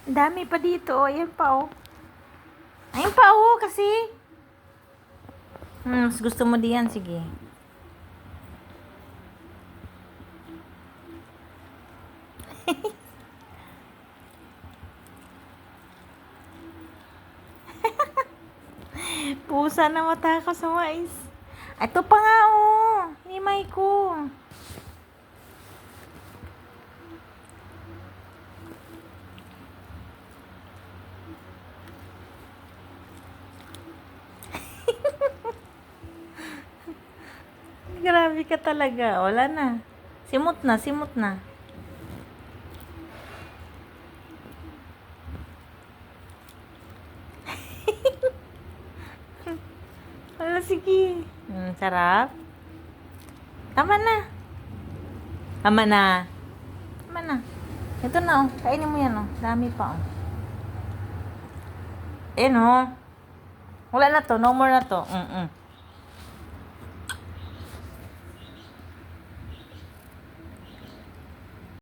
Ang dami pa dito. Ayan pa, oh. Ayan pa, oh, kasi. Mas gusto mo diyan. Sige. Pusa na matakaw sa mais. Ito pa nga, oh. Himay ko. Grabe ka talaga. Wala na. Simot na, simot na. Wala, sige. Sarap. Tama na. Tama na. Tama na. Ito na, oh. Kainin mo yan, oh. Dami pa, oh. Ayan, oh. Wala na to. No more na to.